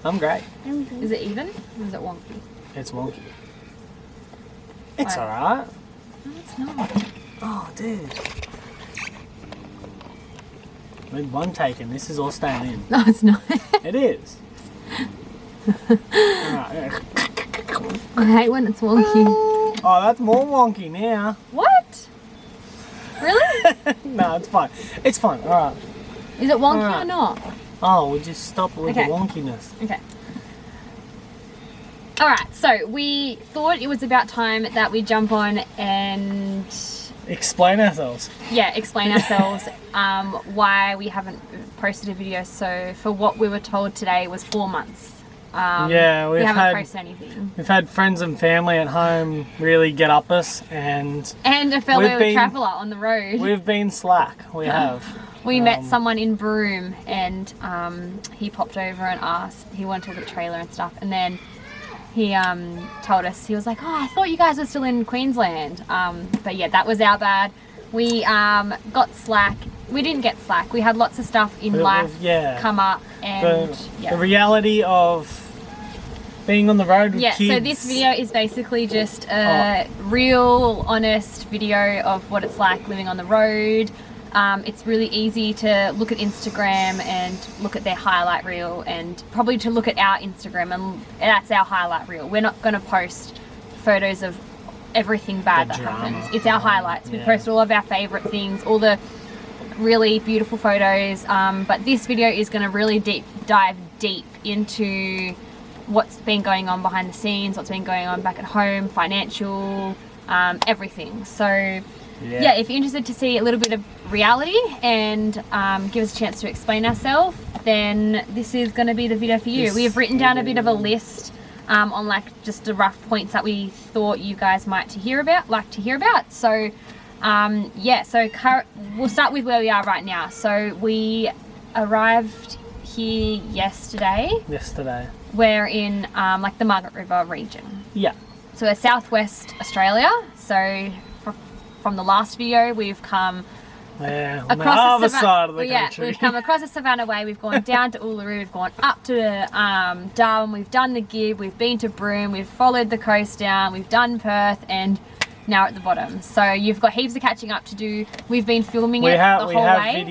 I'm great. Is it even? Or is it wonky? It's wonky. It's Right. alright. No, it's not. Oh, dude. With one taken, this is all staying in. No, it's not. It is. Alright. I hate when it's wonky. Oh, that's more wonky now. What? Really? No, it's fine. It's fine. Alright. Is it wonky Alright. or not? Oh, we'll just stop with Okay. the wonkiness. Okay. Alright, so we thought it was about time that we jump on and Explain ourselves. explain ourselves, why we haven't posted a video. So for what we were told today was 4 months. Yeah, we we've haven't had- posted anything. We've had friends and family at home really get up us, and And a fellow We've been- traveller on the road. we've been slack. We have. We met someone in Broome, and he popped over and asked, he wanted to look at the trailer and stuff, and then he told us, he was like, oh, I thought you guys were still in Queensland. But yeah, that was our bad. We got slack. We didn't get slack. We had lots of stuff in life come up, and The reality of being on the road with kids. so this video is basically just a real, honest video of what it's like living on the road. It's really easy to look at Instagram and look at their highlight reel, and probably to look at our Instagram, and that's our highlight reel. We're not going to post photos of everything bad that happens. It's our highlights. We post all of our favourite things, all the really beautiful photos, but this video is going to really dive deep into what's been going on behind the scenes, what's been going on back at home, financial, everything. So if you're interested to see a little bit of reality and give us a chance to explain ourselves, then this is going to be the video for you. We have written down a bit of a list on like just the rough points that we thought you guys might like to hear about. So we'll start with where we are right now. So we arrived here yesterday. We're in like the Margaret River region. Yeah. So we're southwest Australia. So from the last video, we've come Yeah, on the across other the side of the country. we've come across the Savannah Way. We've gone down to Uluru. We've gone up to Darwin. We've done the Gib. We've been to Broome. We've followed the coast down. We've done Perth, and now we're at the bottom. So you've got heaps of catching up to do. We've been filming the whole way. We haven't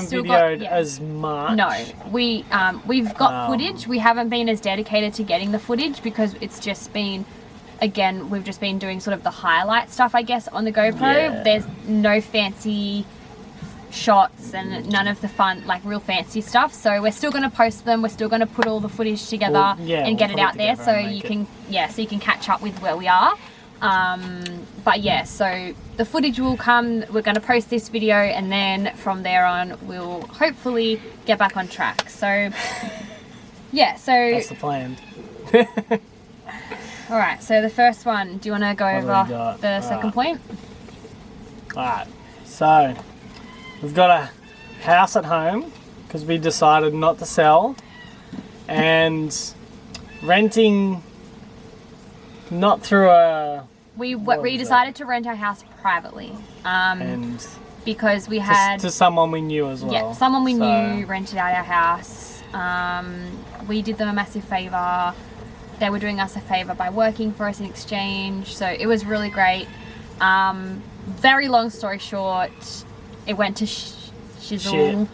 videoed as much. No, we've got footage. We haven't been as dedicated to getting the footage because it's just been, again, we've just been doing sort of the highlight stuff, I guess, on the GoPro. Yeah. There's no fancy shots and none of the fun, like real fancy stuff. So we're still going to post them. We're still going to put all the footage together and get it out there so you can catch up with where we are. But yeah, so the footage will come. We're going to post this video, and then from there on we'll hopefully get back on track. So yeah, so That's the plan. all right, so the first one, do you want to go What do we over got? the second point? Alright, so we've got a house at home because we decided not to sell, and renting not through a We What was decided to rent our house privately and because we had to someone we knew as well. Yeah, someone we So, knew rented out our house. We did them a massive favour. They were doing us a favour by working for us in exchange. So it was really great. Very long story short, it went to shizzle.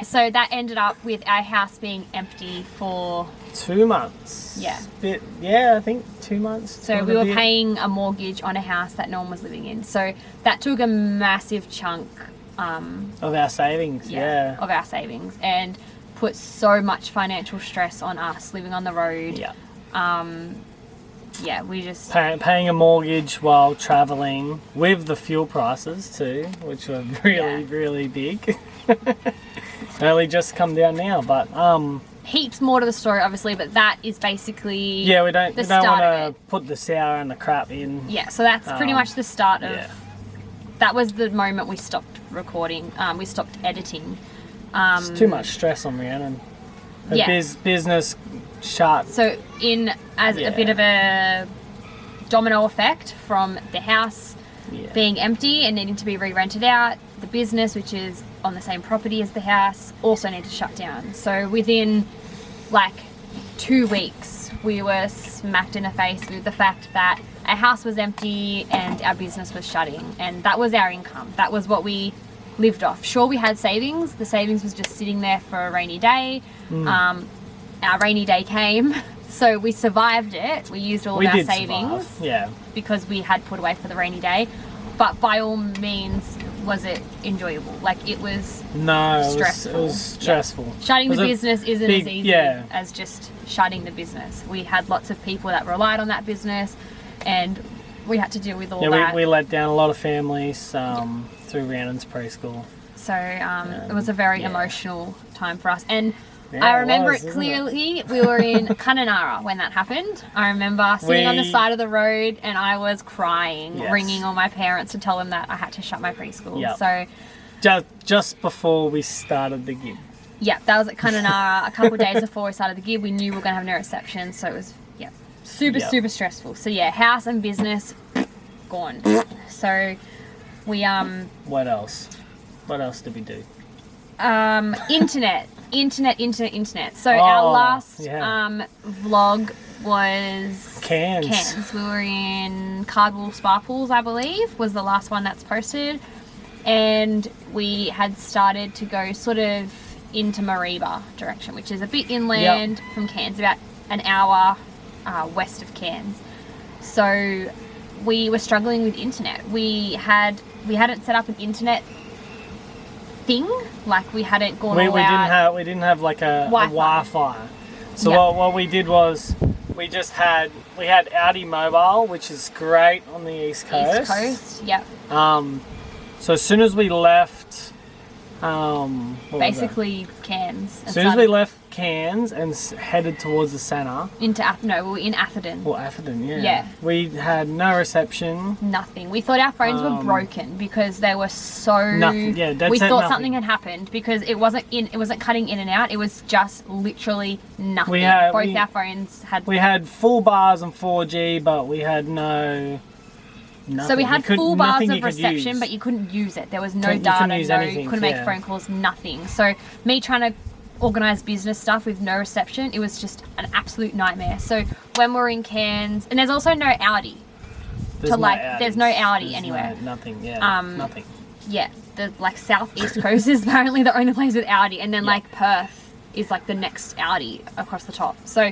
So that ended up with our house being empty for 2 months. I think 2 months. So we were paying a mortgage on a house that no one was living in. So that took a massive chunk of our savings. of our savings, and put so much financial stress on us living on the road. We just paying a mortgage while traveling with the fuel prices too, which were really big. Only just come down now, but heaps more to the story, obviously, but that is basically we don't want of to it. put the sour and the crap in. So that's pretty much the start of. Yeah. That was the moment we stopped recording. We stopped editing. It's too much stress on Rhiannon. Her business shut. So a bit of a domino effect from the house being empty and needing to be re-rented out, the business, which is on the same property as the house, also need to shut down. So within like 2 weeks, we were smacked in the face with the fact that our house was empty and our business was shutting, and that was our income. That was what we lived off. Sure, we had savings. The savings was just sitting there for a rainy day. Our rainy day came, so we survived it. We used all of our savings because we had put away for the rainy day. But by all means, was it enjoyable? Like, it was stressful. It was stressful. Yeah. Shutting the business isn't as easy yeah. as just shutting the business. We had lots of people that relied on that business, and we had to deal with all that. We let down a lot of families through Rhiannon's preschool. So it was a very emotional time for us. And Yeah, I remember it was, it clearly. We were in Kununurra when that happened. I remember sitting on the side of the road and I was crying, ringing all my parents to tell them that I had to shut my preschool. Yep. So just before we started the gig. Yeah, that was at Kununurra. A couple of days before we started the gig, we knew we were going to have no reception, so it was super stressful. So yeah, house and business gone. So we What else? What else did we do? internet. So our last vlog was Cairns. We were in Cardwell Spa Pools, I believe, was the last one that's posted. And we had started to go sort of into Mareeba direction, which is a bit inland from Cairns, about an hour west of Cairns. So we were struggling with internet. We hadn't set up an internet thing, like we hadn't gone all out. We didn't have like a Wi-Fi. So what we did was we had Audi Mobile, which is great on the East Coast. East Coast, yep. So as soon as we left, basically Cairns. As soon as we left Cairns and headed towards the centre. We were in Atherton. Well, Atherton, yeah. Yeah. We had no reception. Nothing. We thought our phones were broken because they were so. Nothing. Yeah, we thought something had happened because it wasn't cutting in and out. It was just literally nothing. Both our phones had. We had full bars and 4G, but we had nothing. So we had full bars of reception, but you couldn't use it. There was no data, couldn't make phone calls, nothing. So me trying to organise business stuff with no reception, it was just an absolute nightmare. So when we're in Cairns, and there's also no Audi. There's no Audi anywhere. Nothing, nothing. Yeah, the southeast coast is apparently the only place with Audi, and then Perth is the next Audi across the top. So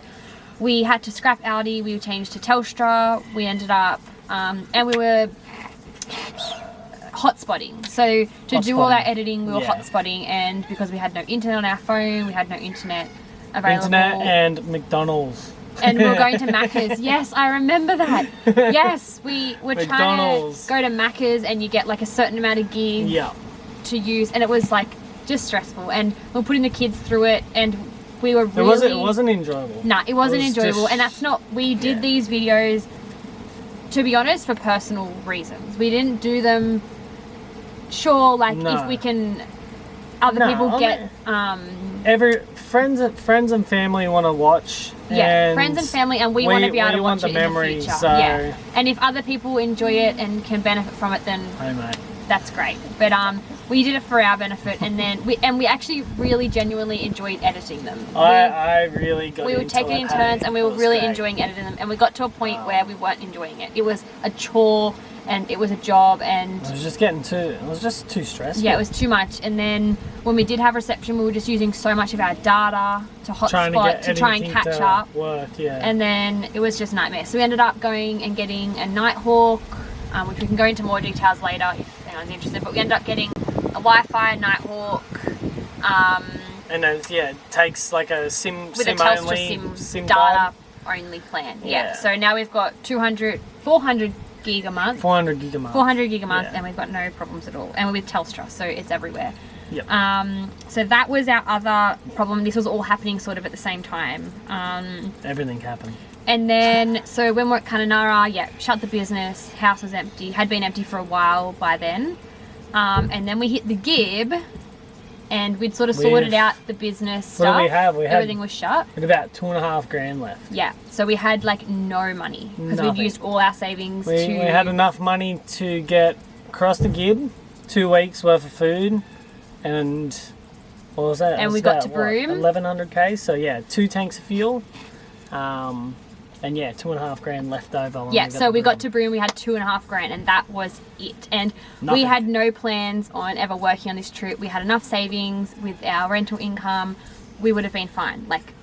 we had to scrap Audi, we changed to Telstra, we ended up and we were hotspotting. So to do all our editing, we were hotspotting, and because we had no internet on our phone, we had no internet available. Internet and McDonald's. And we were going to Macca's. Yes, I remember that. Yes, we were trying to go to Macca's, and you get a certain amount of gig to use, and it was just stressful. And we were putting the kids through it, and we were really... It wasn't enjoyable. Nah, it wasn't enjoyable, and that's not... We did these videos, to be honest, for personal reasons. We didn't do them... Sure, if we can... Other people get... friends and family want to watch. Yeah, friends and family, and we want to be able to watch it in the future. So yeah, and if other people enjoy it and can benefit from it, then that's great. But we did it for our benefit, and then we actually really genuinely enjoyed editing them. I really got. We would take it in turns, and we were really enjoying editing them. And we got to a point where we weren't enjoying it. It was a chore. And it was a job, and it was just too stressful. Yeah, it was too much. And then when we did have reception, we were just using so much of our data to hotspot to try and catch up. And then it was just a nightmare. So we ended up going and getting a Nighthawk, which we can go into more details later if anyone's interested. But we ended up getting a Wi-Fi Nighthawk. And then it takes a SIM with SIM a Telstra only SIM data only plan. Yeah. So now we've got 400 gig a month. 400 gig a month. 400 gig a month, and we've got no problems at all. And we're with Telstra, so it's everywhere. Yep. So that was our other problem. This was all happening sort of at the same time. Everything happened. And then, so when we're at Kununurra, shut the business, house was empty, had been empty for a while by then. And then we hit the Gib, and we'd sort of sorted out the business stuff. What do we have? Everything was shut. We had about $2,500 left. Yeah, so we had no money because we'd used all our savings. We had enough money to get across the Gib, 2 weeks worth of food, and What was that? It And was we got about, to Broome. 1100 k. So yeah, 2 tanks of fuel, and yeah, 2.5 grand left over. When Yeah, so we got to Broome. Broome, we had 2.5 grand, and that was it. And we Nothing. had no plans on ever working on this trip. We had enough savings with our rental income. We would have been fine. Like,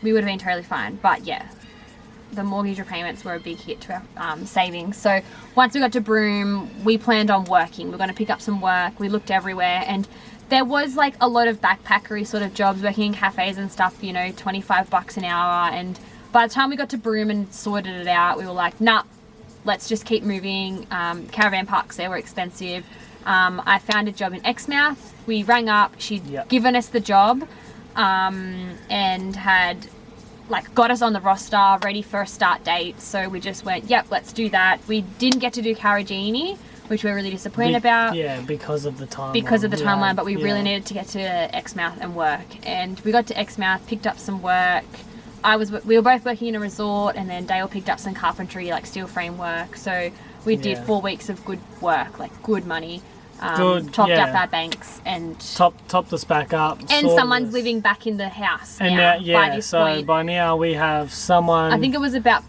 we would have been totally fine. But yeah, the mortgage repayments were a big hit to our savings. So once we got to Broome, we planned on working. We are going to pick up some work. We looked everywhere, and there was like a lot of backpackery sort of jobs, working in cafes and stuff, you know, $25 an hour. And by the time we got to Broome and sorted it out, we were like, nah, let's just keep moving. Caravan parks there were expensive. I found a job in Exmouth. We rang up. She'd given us the job, and had like got us on the roster, ready for a start date. So we just went, yep, let's do that. We didn't get to do Karajini, which we're really disappointed about. Yeah, because of the timeline. Because of the timeline, but we really needed to get to Exmouth and work. And we got to Exmouth, picked up some work. We were both working in a resort, and then Dale picked up some carpentry, like steel frame work. So we did 4 weeks of good work, like good money. Topped up our banks and topped us back up. And someone's living back in the house and now, now by this point. by now we have someone. I think it was about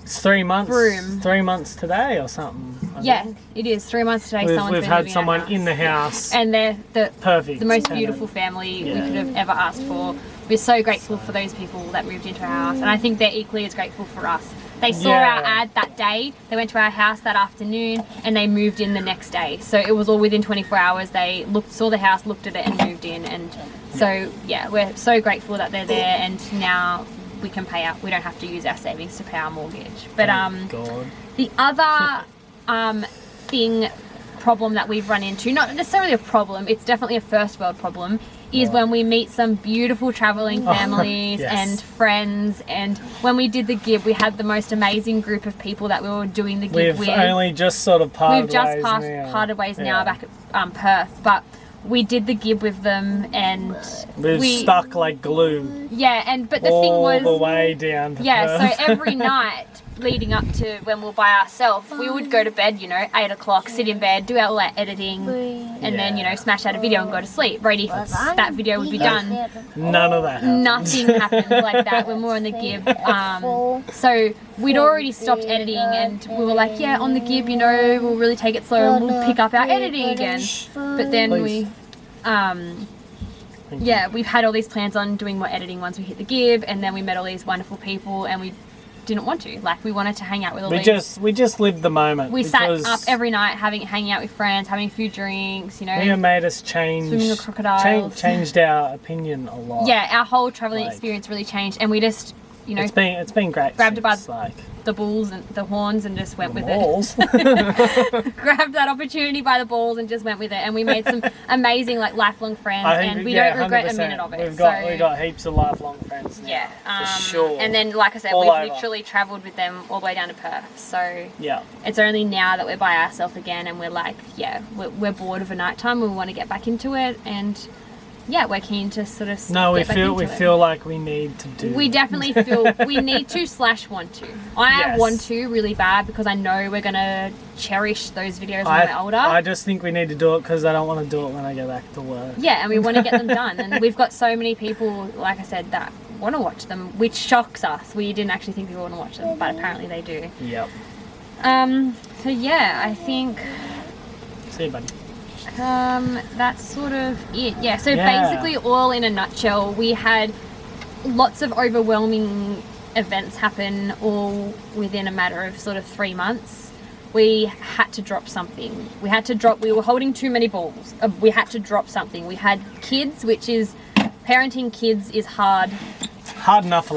3 months. Broome. 3 months today or something. I think. It is 3 months today. We've had someone in the house, and they're perfect, the most tenant. beautiful family we could have ever asked for. We're so grateful for those people that moved into our house, and I think they're equally as grateful for us. They saw our ad that day, they went to our house that afternoon, and they moved in the next day. So it was all within 24 hours. They saw the house, looked at it, and moved in. And so, yeah, we're so grateful that they're there, and now we can pay out. We don't have to use our savings to pay our mortgage. But God. the other problem that we've run into, not necessarily a problem, it's definitely a first world problem, is when we meet some beautiful traveling families and friends. And when we did the Gib, we had the most amazing group of people that we were doing the Gib with. We've only just sort of parted ways We've just parted ways now back at Perth, but we did the Gib with them, and we stuck like glue. Yeah, but the thing was all the way down to Perth. So every night leading up to when we were by ourselves, we would go to bed, 8 o'clock, sit in bed, do all our editing, and then, smash out a video and go to sleep. Ready for that video would be done. None of that happened. Nothing happened like that when we were on the Gib. So we'd already stopped editing, and we were like, yeah, on the Gib, we'll really take it slow and we'll pick up our editing again. But then we've had all these plans on doing more editing once we hit the Gib, and then we met all these wonderful people, and we didn't want to. Like, we wanted to hang out with all these. We just lived the moment. We sat up every night hanging out with friends, having a few drinks, It even made us change. Swimming with crocodiles. Changed our opinion a lot. Yeah, our whole traveling experience really changed, and we just, it's been great. Grabbed since, by the balls and the horns and just went with balls. it. Grabbed that opportunity by the balls and just went with it, and we made some amazing lifelong friends, and we don't regret 100%. A minute of it. We've got heaps of lifelong friends now. Yeah, for sure. And then, like I said, we've literally travelled with them all the way down to Perth. So it's only now that we're by ourselves again, and we're like, we're bored of a nighttime. We want to get back into it, and we're keen to sort of we feel like we need to do. We definitely feel we need to / want to. I want to really bad, because I know we're gonna cherish those videos when we're older. I just think we need to do it because I don't want to do it when I go back to work. Yeah, and we want to get them done, and we've got so many people, like I said, that want to watch them, which shocks us. We didn't actually think people want to watch them, but apparently they do. Yep. So I think. See you, buddy. That's sort of it. So basically, all in a nutshell, we had lots of overwhelming events happen all within a matter of sort of 3 months. We had to drop something. We were holding too many balls. We had to drop something. We had kids, which is, parenting kids is hard. Hard enough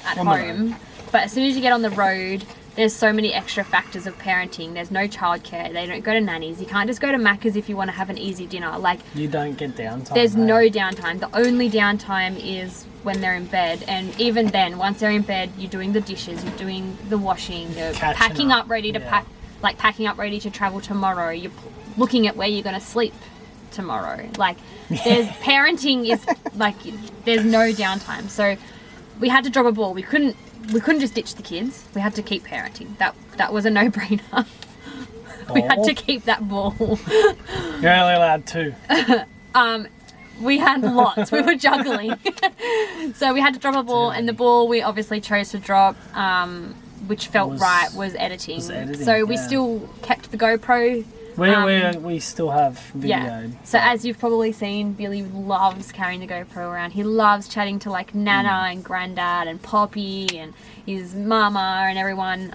at home. But as soon as you get on the road, there's so many extra factors of parenting. There's no childcare. They don't go to nannies. You can't just go to Macca's if you want to have an easy dinner. Like, you don't get downtime. There's no downtime. The only downtime is when they're in bed. And even then, once they're in bed, you're doing the dishes, you're doing the washing, you're packing up ready to packing up ready to travel tomorrow. You're looking at where you're going to sleep tomorrow. Like, there's parenting is like, there's no downtime. So we had to drop a ball. We couldn't just ditch the kids. We had to keep parenting. That was a no-brainer. We had to keep that ball. You're only allowed 2. We had lots. We were juggling. So we had to drop a ball, and the ball we obviously chose to drop, which felt right, was editing. So we still kept the GoPro. We still have video. Yeah. So as you've probably seen, Billy loves carrying the GoPro around. He loves chatting to like Nana and Granddad and Poppy and his mama and everyone.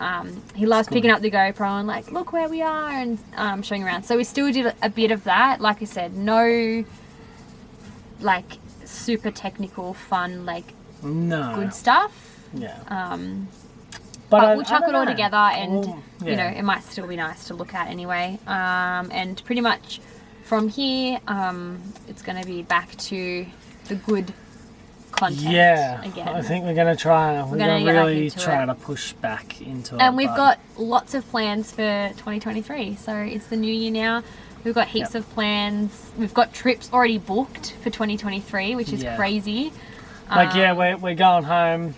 He loves picking up the GoPro and like, look where we are, and showing around. So we still did a bit of that. Like I said, no like super technical fun like good stuff. Yeah. But we'll chuck it all together, and you know, it might still be nice to look at anyway. And pretty much from here, it's going to be back to the good content again. I think we're going to try. We're going to really try to push back into it. And we've got lots of plans for 2023. So it's the new year now. We've got heaps of plans. We've got trips already booked for 2023, which is crazy. Like, we're going home.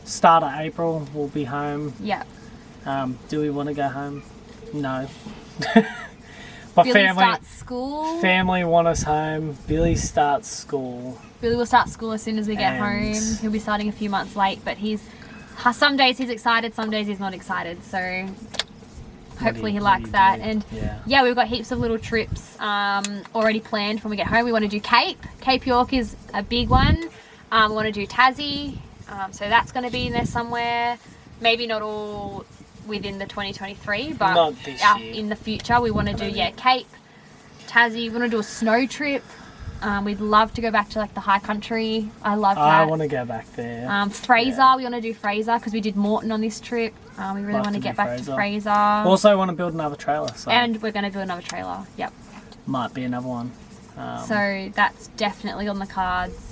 Start of April, we'll be home. Yeah. Do we want to go home? No. But Billy starts school. Family want us home. Billy starts school. Billy will start school as soon as we get home. He'll be starting a few months late, but some days he's excited, some days he's not excited. So hopefully he likes that. And yeah, we've got heaps of little trips already planned when we get home. We want to do Cape York is a big one. We want to do Tassie. So that's going to be in there somewhere. Maybe not all within the 2023, but in the future we want to do Cape, Tassie. We want to do a snow trip. We'd love to go back to like the high country. I love that. I want to go back there. Fraser, we want to do Fraser because we did Moreton on this trip. We really want to get back to Fraser. Also want to build another trailer. So. And we're going to build another trailer. Yep. Might be another one. So that's definitely on the cards.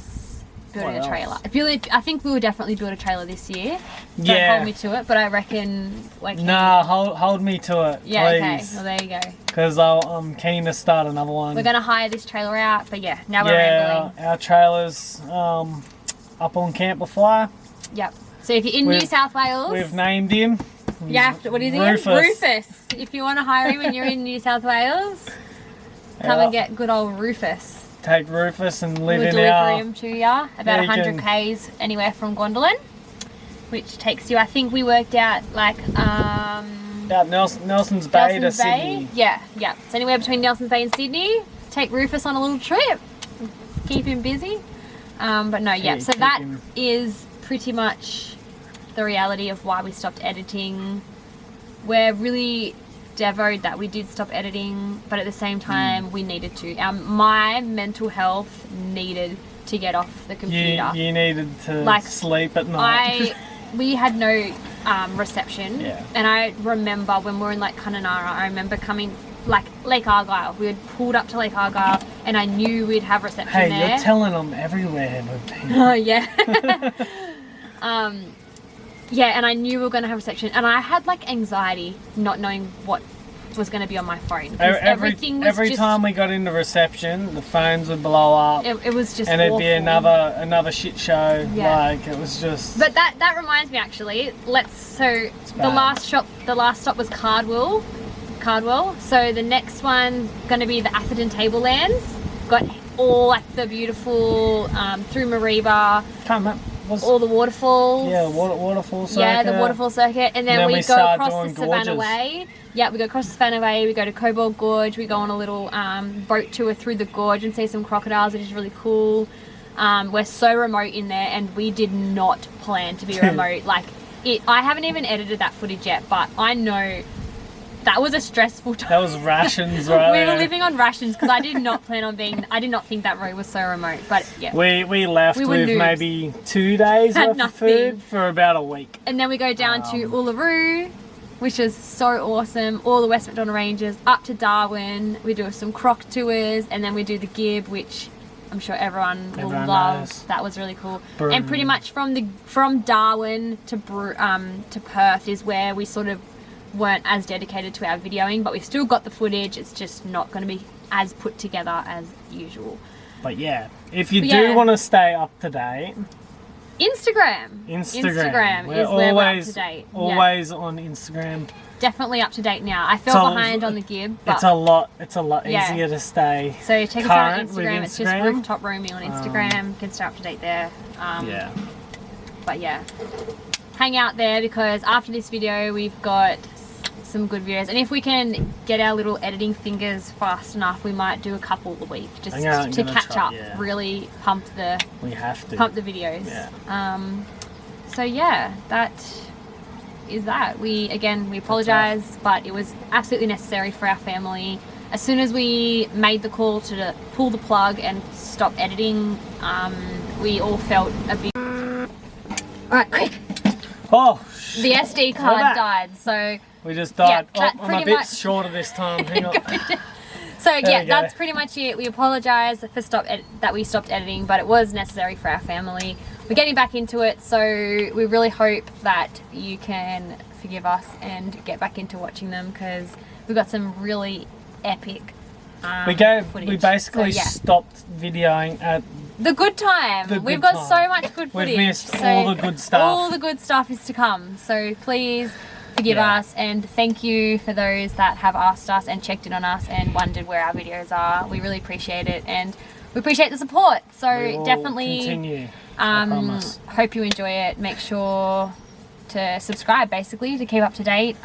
Building a trailer. I think we will definitely build a trailer this year. Don't hold me to it, but I reckon like. Nah, hold me to it, yeah, please. okay. Well, there you go. Because I'm keen to start another one. We're going to hire this trailer out, but now we're rambling. Our trailer's up on Camp La Fly. Yep. So if you're in New South Wales, we've named him. What is he? Rufus. If you want to hire him and you're in New South Wales, come and get good old Rufus. Take Rufus and live we'll in deliver him to you about 100 k's anywhere from Gondolin, which takes you, I think we worked out like about Nelson's Bay to Sydney. Yeah. It's anywhere between Nelson's Bay and Sydney. Take Rufus on a little trip, keep him busy. But no, so that is pretty much the reality of why we stopped editing. We're really devoed that we did stop editing, but at the same time we needed to. My mental health needed to get off the computer. You needed to sleep at night. We had no reception, and I remember when we were in like Kununurra, I remember coming like Lake Argyle. We had pulled up to Lake Argyle, and I knew we'd have reception there. Hey, you're telling them everywhere we've been. Oh yeah. And I knew we were going to have reception, and I had like anxiety not knowing what was going to be on my phone. Everything was every time we got into reception, the phones would blow up. It was just and awful. It'd be another shit show. Like it was just. But that reminds me actually. The last stop was Cardwell. So the next one's going to be the Atherton Tablelands. Got all like the beautiful through Mareeba. All the waterfalls. Yeah, waterfall circuit. Yeah, the waterfall circuit. And then we go across the Savannah Way. Yeah, we go across the Savannah Way, we go to Cobalt Gorge, we go on a little boat tour through the gorge and see some crocodiles, which is really cool. We're so remote in there, and we did not plan to be remote. I haven't even edited that footage yet, but I know that was a stressful time. That was rations, right? We were living on rations because I did not think that road was so remote. But yeah, we left with maybe 2 days worth of food for about a week. And then we go down to Uluru, which is so awesome. All the West MacDonnell Ranges up to Darwin. We do some croc tours, and then we do the Gib, which I'm sure everyone will love. Knows. That was really cool. And pretty much from Darwin to Perth is where we sort of weren't as dedicated to our videoing, but we still got the footage. It's just not going to be as put together as usual. But yeah, if you do want to stay up to date, Instagram. Instagram. is where we're up to date. Always on Instagram. Definitely up to date now. I fell behind on the Gib. But it's a lot easier to stay. So check us out on current Instagram. with It's just Instagram. Rooftop Roaming on Instagram. You can stay up to date there. But yeah, hang out there because after this video we've got some good videos, and if we can get our little editing fingers fast enough, we might do a couple a week just to catch up. Really pump the videos. So yeah, that is that. We apologize, but it was absolutely necessary for our family. As soon as we made the call to pull the plug and stop editing, we all felt a big... Alright, quick! Oh! The SD card died, so... We just died. Yeah, I'm a bit shorter this time. Hang on. So yeah, that's pretty much it. We apologise for that we stopped editing, but it was necessary for our family. We're getting back into it, so we really hope that you can forgive us and get back into watching them because we've got some really epic footage. We basically stopped videoing at the good time. We've got so much good footage. We've missed all the good stuff. All the good stuff is to come. So please forgive us, and thank you for those that have asked us and checked in on us and wondered where our videos are. We really appreciate it, and we appreciate the support. So definitely continue. I promise. Hope you enjoy it. Make sure to subscribe basically to keep up to date.